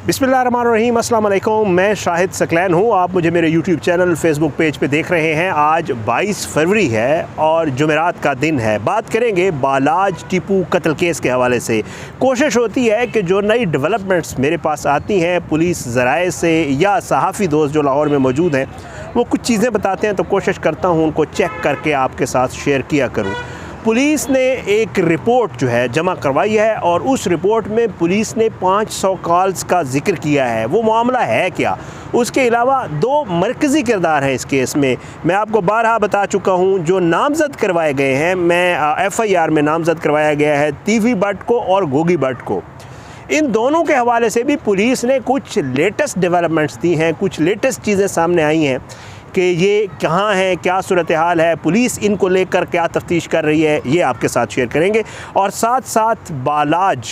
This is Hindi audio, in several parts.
बिस्मिल्लाहिर्रहमानिर्रहीम, अस्सलाम वालेकुम। मैं शाहिद सकलैन हूँ। आप मुझे मेरे यूट्यूब चैनल फेसबुक पेज पे देख रहे हैं। आज 22 फरवरी है और जुमेरात का दिन है। बात करेंगे बालाज टीपू कत्ल केस के हवाले से। कोशिश होती है कि जो नई डेवलपमेंट्स मेरे पास आती हैं पुलिस ज़राए से या सहाफ़ी दोस्त जो लाहौर में मौजूद हैं वो कुछ चीज़ें बताते हैं, तो कोशिश करता हूँ उनको चेक करके आपके साथ शेयर किया करूँ। पुलिस ने एक रिपोर्ट जो है जमा करवाई है और उस रिपोर्ट में पुलिस ने 500 कॉल्स का जिक्र किया है। वो मामला है क्या? उसके अलावा दो मरकज़ी किरदार हैं इस केस में। मैं आपको बारहा बता चुका हूँ, जो नामज़द करवाए गए हैं, मैं FIR में नामज़द करवाया गया है तीफ़ी भट्ट को और गोगी भट्ट को। इन दोनों के हवाले से भी पुलिस ने कुछ लेटेस्ट डेवलपमेंट्स दी हैं, कुछ लेटेस्ट चीज़ें सामने आई हैं कि ये कहाँ हैं, क्या सूरत हाल है, पुलिस इनको लेकर क्या तफ्तीश कर रही है, ये आपके साथ शेयर करेंगे। और साथ साथ बालाज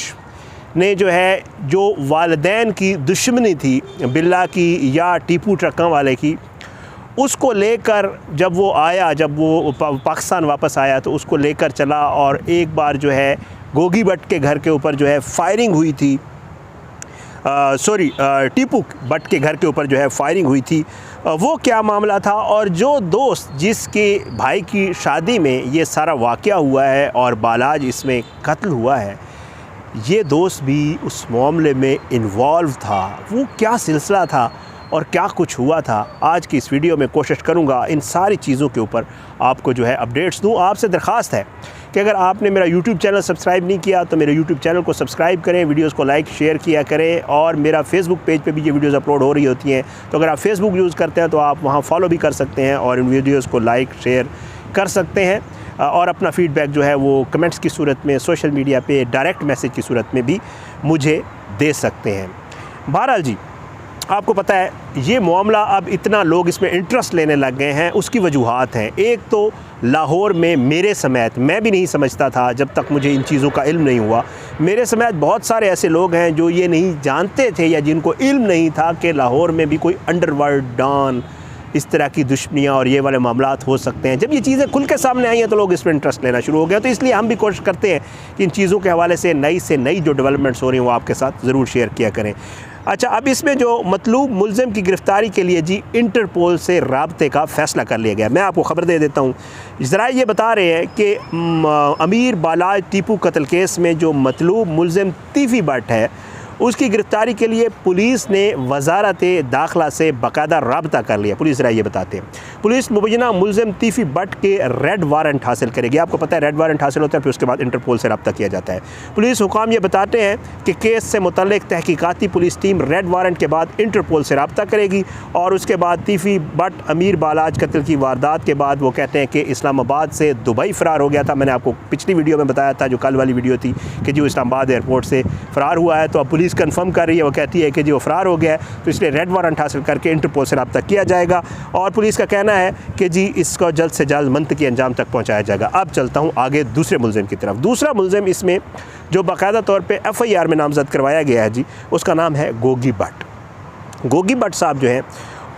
ने जो है जो वालिदैन की दुश्मनी थी बिल्ला की या टीपू ट्रकों वाले की, उसको लेकर जब वो आया, जब वो पाकिस्तान वापस आया तो उसको लेकर चला और एक बार जो है गोगी भट्ट के घर के ऊपर जो है फायरिंग हुई थी, टीपू भट्ट के घर के ऊपर जो है फायरिंग हुई थी। वो क्या मामला था और जो दोस्त जिसके भाई की शादी में ये सारा वाक़या हुआ है और बालाज इसमें कत्ल हुआ है, ये दोस्त भी उस मामले में इन्वॉल्व था। वो क्या सिलसिला था और क्या कुछ हुआ था, आज की इस वीडियो में कोशिश करूंगा इन सारी चीज़ों के ऊपर आपको जो है अपडेट्स दूं। आपसे दरख्वास्त है कि अगर आपने मेरा YouTube चैनल सब्सक्राइब नहीं किया तो मेरे YouTube चैनल को सब्सक्राइब करें, वीडियोस को लाइक शेयर किया करें। और मेरा Facebook पेज पे भी ये वीडियोस अपलोड हो रही होती हैं, तो अगर आप Facebook यूज़ करते हैं तो आप वहाँ फॉलो भी कर सकते हैं और इन वीडियोज़ को लाइक शेयर कर सकते हैं। और अपना फ़ीडबैक जो है वो कमेंट्स की सूरत में, सोशल मीडिया पे डायरेक्ट मैसेज की सूरत में भी मुझे दे सकते हैं। बहरहाल जी, आपको पता है ये मामला अब इतना लोग इसमें इंटरेस्ट लेने लग गए हैं, उसकी वजूहात हैं। एक तो लाहौर में मेरे समेत, मैं भी नहीं समझता था जब तक मुझे इन चीज़ों का इल्म नहीं हुआ, मेरे समेत बहुत सारे ऐसे लोग हैं जो ये नहीं जानते थे या जिनको इल्म नहीं था कि लाहौर में भी कोई अंडरवर्ल्ड डॉन, इस तरह की दुश्मनियाँ और ये वाले मामलात हो सकते हैं। जब ये चीज़ें खुल के सामने आई हैं तो लोग इसमें इंटरेस्ट लेना शुरू हो गया। तो इसलिए हम भी कोशिश करते हैं कि इन चीज़ों के हवाले से नई जो डेवलपमेंट्स हो रही हैं वो आपके साथ ज़रूर शेयर किया करें। अच्छा, अब इसमें जो मतलूब मुलज़िम की गिरफ़्तारी के लिए जी इंटरपोल से राब्ते का फ़ैसला कर लिया गया। मैं आपको ख़बर दे देता हूँ। ज़रा ये बता रहे हैं कि अमीर बालाज टीपू कत्ल केस में जो मतलूब मुलज़िम तीफ़ी भट्ट है उसकी गिरफ़्तारी के लिए पुलिस ने वज़ारत दाखिला से बाकायदा राब्ता कर लिया। पुलिस ज़रा ये बताते हैं, पुलिस मुबैना मुलज़िम तीफ़ी भट्ट के रेड वारंट हासिल करेगी। आपको पता है रेड वारंट हासिल होता है, फिर उसके बाद इंटरपोल से रब्ता किया जाता है। पुलिस हुकाम ये बताते हैं कि केस से मुतल्लिक़ तहकीकाती पुलिस टीम रेड वारंट के बाद इंटरपोल से रब्ता करेगी और उसके बाद तीफ़ी भट्ट अमीर बालाज कत्ल की वारदात के बाद वो कहते हैं कि इस्लामाबाद से दुबई फ़रार हो गया था। मैंने आपको पिछली वीडियो में बताया था, जो कल वाली वीडियो थी, कि जो इस्लामाबाद एयरपोर्ट से फ़रार हुआ है। तो अब पुलिस कंफर्म कर रही है, वो कहती है कि जो फ़रार हो गया है तो इसलिए रेड वारंट हासिल करके इंटरपोल से रब्ता किया जाएगा। और पुलिस का कहना है कि जी इसको जल्द से जल्द मंतकी अंजाम तक पहुंचाया जाएगा। अब चलता हूं आगे दूसरे मुलज़िम की तरफ। दूसरा मुलज़िम इसमें जो बाकायदा तौर पे FIR में नामज़द करवाया गया है जी, उसका नाम है गोगी भट्ट। गोगी भट्ट साहब जो हैं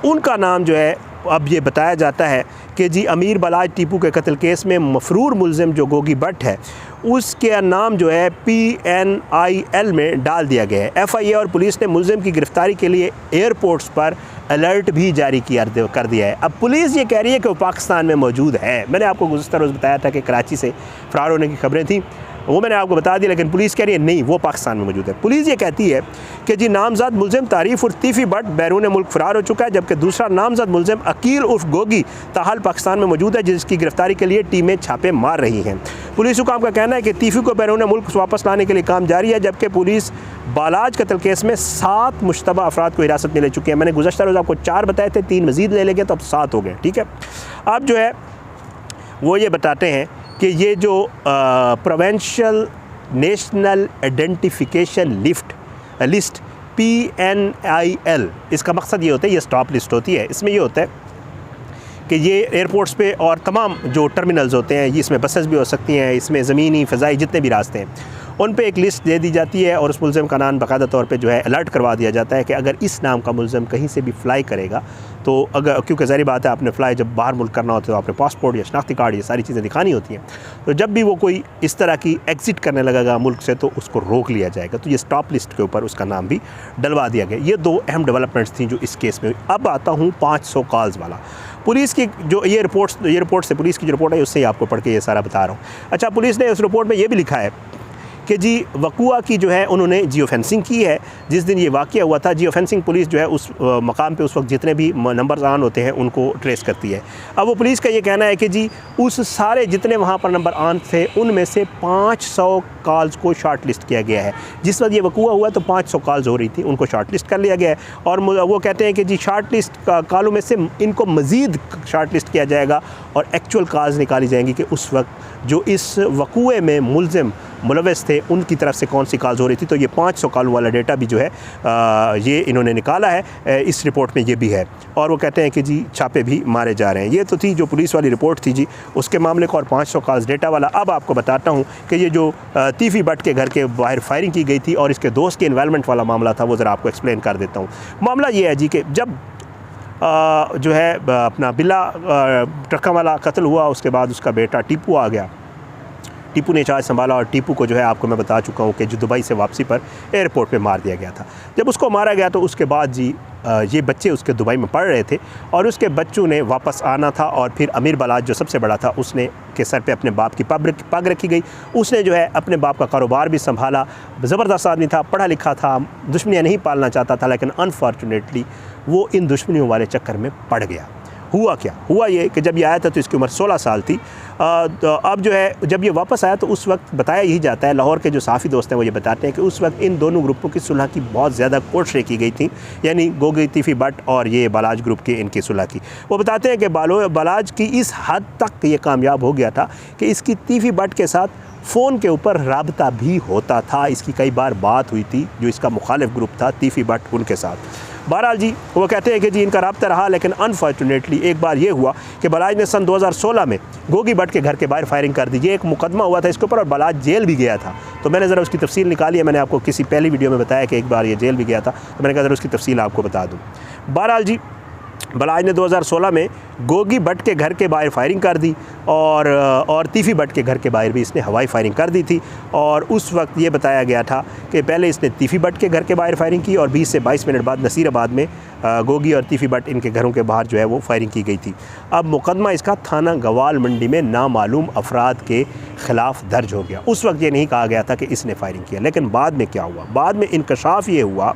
उनका नाम जो है अब ये बताया जाता है कि जी अमीर बालाज टीपू के कत्ल केस में मफरूर मुलज़िम जो गोगी भट्ट है उसके नाम जो है PNIL में डाल दिया गया है। FIA और पुलिस ने मुलज़िम की गिरफ़्तारी के लिए एयरपोर्ट्स पर अलर्ट भी जारी कर दिया है। अब पुलिस ये कह रही है कि वो पाकिस्तान में मौजूद है। मैंने आपको गुज़श्ता रोज़ बताया था कि कराची से फ़रार होने की खबरें थी, वो मैंने आपको बता दी, लेकिन पुलिस कह रही है नहीं, वो पाकिस्तान में मौजूद है। पुलिस ये कहती है कि जी नामज़द मुलज़िम तारीफ़ उर्फ तीफ़ी भट्ट बैरून मुल्क फ़रार हो चुका है, जबकि दूसरा नामज़द मुलज़िम अकील उर्फ गोगी ताहाल पाकिस्तान में मौजूद है, जिसकी गिरफ़्तारी के लिए टीमें छापे मार रही हैं। पुलिस हुकाम का कहना है कि तीफ़ी को बैरून मुल्क वापस लाने के लिए काम जारी है, जबकि पुलिस बालाज कत्ल केस में 7 मुश्तबा अफराद को हिरासत में ले चुकी है। मैंने गुज़श्ता रोज़ आपको 4 बताए थे, 3 मज़ीद ले लेंगे तो अब 7 हो गए। ठीक है, अब जो है वो ये बताते हैं कि ये जो provincial national identification list PNIL, इसका मकसद ये होता है, ये स्टॉप लिस्ट होती है। इसमें ये होता है कि ये एयरपोर्ट्स पे और तमाम जो टर्मिनल्स होते हैं, इसमें बसेस भी हो सकती हैं, इसमें ज़मीनी फ़ज़ाई जितने भी रास्ते हैं उन पे एक लिस्ट दे दी जाती है और उस मुलज़िम का नाम बाकायदा तौर पे जो है अलर्ट करवा दिया जाता है कि अगर इस नाम का मुलज़िम कहीं से भी फ़्लाई करेगा तो अगर, क्योंकि ज़ाहिर बात है आपने फ़्लाई जब बाहर मुल्क करना होता है तो आपने पासपोर्ट या शनाख्ती कार्ड ये सारी चीज़ें दिखानी होती हैं, तो जब भी वो कोई इस तरह की एग्ज़िट करने लगेगा मुल्क से तो उसको रोक लिया जाएगा। तो ये स्टॉप लिस्ट के ऊपर उसका नाम भी डलवा दिया गया। ये 2 अहम डेवलपमेंट्स थी जो इस केस में हुई। अब आता हूँ 500 कॉल्स वाला। पुलिस की जो ये रिपोर्ट से पुलिस की जो रिपोर्ट है उससे ही आपको पढ़ के ये सारा बता रहा हूँ। अच्छा, पुलिस ने उस रिपोर्ट में ये भी लिखा है कि जी वक़ुआ की जो है उन्होंने जियो फेंसिंग की है। जिस दिन ये वाक़या हुआ था जियो फेंसिंग पुलिस जो है उस मकाम पे उस वक्त जितने भी नंबर्स ऑन होते हैं उनको ट्रेस करती है। अब वो पुलिस का ये कहना है कि जी उस सारे जितने वहाँ पर नंबर ऑन थे उनमें से 500 कॉल्स को शॉर्ट लिस्ट किया गया है। जिस वक्त ये वक़ुआ हुआ तो 500 कॉल्स हो रही थी, उनको शॉर्ट लिस्ट कर लिया गया है। और वो कहते हैं कि जी शॉर्ट लिस्ट कॉलों में से इनको मज़ीद शॉर्ट लिस्ट किया जाएगा और एक्चुअल कॉल्स निकाली जाएंगी कि उस वक्त जो इस वक़ुए में मुलज़िम मुलव्वस थे उनकी तरफ से कौन सी कॉल्स हो रही थी। तो ये 500 कॉल वाला डेटा भी जो है ये इन्होंने निकाला है, इस रिपोर्ट में ये भी है। और वो कहते हैं कि जी छापे भी मारे जा रहे हैं। ये तो थी जो पुलिस वाली रिपोर्ट थी जी उसके मामले को, और 500 कॉल्स डेटा वाला। अब आपको बताता हूँ कि ये जो तीफ़ी भट्ट के घर के बाहर फायरिंग की गई थी और इसके दोस्त के इन्वॉल्वमेंट वाला मामला था वो ज़रा आपको एक्सप्लेन कर देता हूँ। मामला ये है जी कि जब जो है अपना बिल्ला ट्रक्का वाला कत्ल हुआ, उसके बाद उसका बेटा टीपू आ गया। टीपू ने चार्ज संभाला और टीपू को जो है आपको मैं बता चुका हूँ कि जो दुबई से वापसी पर एयरपोर्ट पे मार दिया गया था। जब उसको मारा गया तो उसके बाद जी ये बच्चे उसके दुबई में पढ़ रहे थे और उसके बच्चों ने वापस आना था। और फिर अमीर बलाज जो सबसे बड़ा था उसने के सर पे अपने बाप की पग रखी गई। उसने जो है अपने बाप का कारोबार भी संभाला। ज़बरदस्त आदमी था, पढ़ा लिखा था, दुश्मनियाँ नहीं पालना चाहता था, लेकिन अनफॉर्चुनेटली वो इन दुश्मनियों वाले चक्कर में पड़ गया। हुआ क्या? हुआ ये कि जब ये आया था तो इसकी उम्र 16 साल थी। तो अब जो है जब ये वापस आया तो उस वक्त बताया यही जाता है, लाहौर के जो साफ़ी दोस्त हैं वो ये बताते हैं कि उस वक्त इन दोनों ग्रुपों की सुलह की बहुत ज़्यादा कोशिशें की गई थी, यानी गोगी तीफ़ी भट्ट और ये बालाज ग्रुप की इनकी सुलह की। वो बताते हैं कि बालाज की इस हद तक ये कामयाब हो गया था कि इसकी तीफ़ी भट्ट के साथ फ़ोन के ऊपर राबता भी होता था। इसकी कई बार बात हुई थी जो इसका मुखालिफ ग्रुप था तीफ़ी भट्ट उनके साथ। बहरहाल जी वो कहते हैं कि जी इनका राब्ता रहा, लेकिन अनफॉर्चुनेटली एक बार ये हुआ कि बलाज ने सन 2016 में गोगी भट्ट के घर के बाहर फायरिंग कर दी। ये एक मुकदमा हुआ था इसके ऊपर और बलाज जेल भी गया था। तो मैंने ज़रा उसकी तफसील निकाली है। मैंने आपको किसी पहली वीडियो में बताया कि एक बार ये जेल भी गया था, तो मैंने कहा ज़रा उसकी तफसील आपको बता दूँ। बहरहाल जी बलाज ने 2016 में गोगी भट्ट के घर के बाहर फायरिंग कर दी और तीफ़ी भट्ट के घर के बाहर भी इसने हवाई फायरिंग कर दी थी। और उस वक्त ये बताया गया था कि पहले इसने तीफ़ी भट्ट के घर के बाहर फायरिंग की और 20 से 22 मिनट बाद नसीराबाद में गोगी और तीफ़ी भट्ट इनके घरों के बाहर जो है वो फायरिंग की गई थी। अब मुकदमा इसका थाना गवाल मंडी में नामालूम अफराद के ख़िलाफ़ दर्ज हो गया। उस वक्त ये नहीं कहा गया था कि इसने फायरिंग किया, लेकिन बाद में क्या हुआ? बाद में इंकशाफ ये हुआ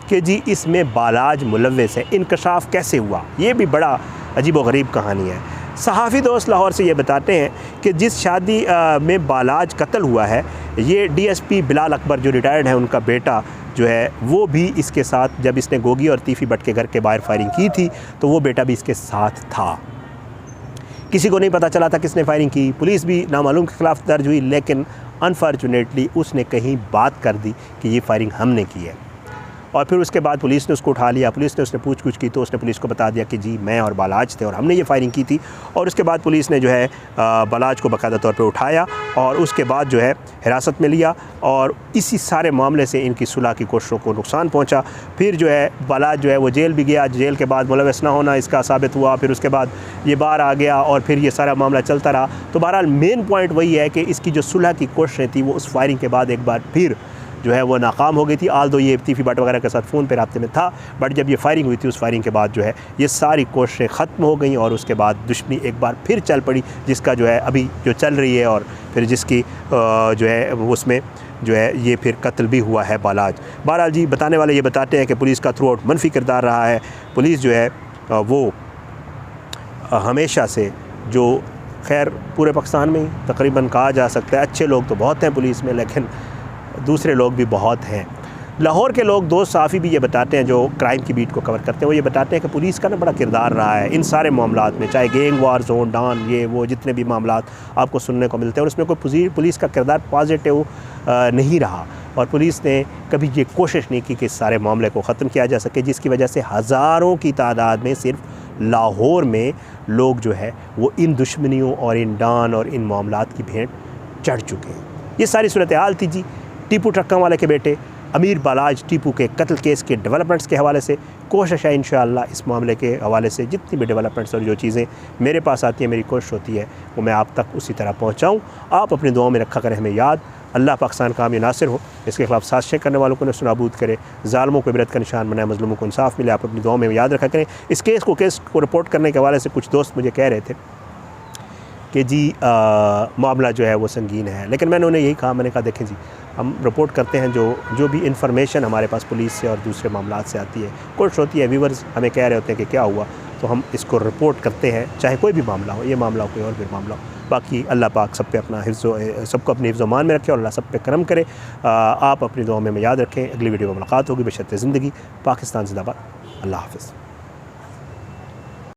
कि जी इसमें बालाज मुलव्वस है। इंकशाफ कैसे हुआ? ये भी बड़ा अजीब व गरीब कहानी है। सहाफ़ी दोस्त लाहौर से ये बताते हैं कि जिस शादी में बालाज कत्ल हुआ है, ये DSP बिलाल अकबर जो रिटायर्ड है उनका बेटा जो है वो भी इसके साथ, जब इसने गोगी और तीफ़ी भट्ट के घर के बाहर फायरिंग की थी तो वो बेटा भी इसके साथ था। किसी को नहीं पता चला था किसने फायरिंग की। पुलिस भी नामालूम के ख़िलाफ़ दर्ज हुई, लेकिन अनफॉर्चुनेटली उसने कहीं बात कर दी कि ये फायरिंग हमने की है। और फिर उसके बाद पुलिस ने उसको उठा लिया। पुलिस ने उसने पूछ-कुछ की तो उसने पुलिस को बता दिया कि जी मैं और बालाज थे और हमने ये फायरिंग की थी। और उसके बाद पुलिस ने जो है बालाज को बाकायदा तौर पे उठाया और उसके बाद जो है हिरासत में लिया और इसी सारे मामले से इनकी सुलह की कोशिशों को नुकसान पहुंचा। फिर जो है बालाज जो है वो जेल भी गया। जेल के बाद मुलव्वस ना होना इसका साबित हुआ। फिर उसके बाद ये बाहर आ गया और फिर ये सारा मामला चलता रहा। तो बहरहाल मेन पॉइंट वही है कि इसकी जो सुलह की कोशिशें थी वो उस फायरिंग के बाद एक बार फिर जो है वो नाकाम हो गई थी। आल दो ये तीफ़ी भट्ट वगैरह के साथ फ़ोन पे राब्ते में था, बट जब ये फायरिंग हुई थी उस फायरिंग के बाद जो है ये सारी कोशिशें ख़त्म हो गई और उसके बाद दुश्मनी एक बार फिर चल पड़ी, जिसका जो है अभी जो चल रही है और फिर जिसकी जो है उसमें जो है ये फिर कत्ल भी हुआ है बालाज। बहरहाल जी बताने वाले ये बताते हैं कि पुलिस का थ्रू आउट मनफी किरदार रहा है। पुलिस जो है वो हमेशा से जो खैर पूरे पाकिस्तान में तकरीबन कहा जा सकता है अच्छे लोग तो बहुत हैं पुलिस में, लेकिन दूसरे लोग भी बहुत हैं। लाहौर के लोग दोस्त साफ़ी भी ये बताते हैं जो क्राइम की बीट को कवर करते हैं, वो ये बताते हैं कि पुलिस का ना बड़ा किरदार रहा है इन सारे मामलात में, चाहे गैंग वार जोन डान ये वो जितने भी मामलात आपको सुनने को मिलते हैं, और उसमें कोई पुलिस का किरदार पॉजिटिव नहीं रहा। और पुलिस ने कभी ये कोशिश नहीं की कि इस सारे मामले को ख़त्म किया जा सके, जिसकी वजह से हज़ारों की तादाद में सिर्फ लाहौर में लोग जो है वो इन दुश्मनियों और इन डान और इन मामलात की भेंट चढ़ चुके हैं। ये सारी सूरत हाल थी जी। टीपू ट्रक्का वाले के बेटे अमीर बालाज टीपू के कत्ल केस के डेवलपमेंट्स के हवाले से कोशिश है इंशाअल्लाह इस मामले के हवाले से जितनी भी डेवलपमेंट्स और जो चीज़ें मेरे पास आती हैं मेरी कोशिश होती है वो मैं आप तक उसी तरह पहुँचाऊँ। आप अपनी दुआओं में रखा करें हमें याद। अल्लाह पाकिस्तान का हामी नासिर हो, इसके खिलाफ साजिशें करने वालों को नस्तानाबूद करे, ज़ालिमों को इबरत का निशान बनाए, मज़लूमों को इंसाफ मिले। आप अपनी दुआओं में याद रखा करें। इस केस को रिपोर्ट करने के हवाले से कुछ दोस्त मुझे कह रहे थे कि जी मामला जो है वो संगीन है, लेकिन मैंने उन्हें यही कहा, मैंने कहा देखें जी हम रिपोर्ट करते हैं जो भी इंफॉर्मेशन हमारे पास पुलिस से और दूसरे मामलात से आती है, कोशिश होती है व्यूवर्स हमें कह रहे होते हैं कि क्या हुआ तो हम इसको रिपोर्ट करते हैं, चाहे कोई भी मामला हो, ये मामला हो कोई और भी मामला हो। बाकी अल्लाह पाक सब पे अपना सबको अपने हिफ्ज़ मान में रखे और अल्लाह सब पे करम करे। आप अपनी दुआ में याद रखें। अगली वीडियो में मुलाकात होगी। बशर्ते ज़िंदगी। पाकिस्तान ज़िंदाबाद। अल्लाह हाफ़िज़।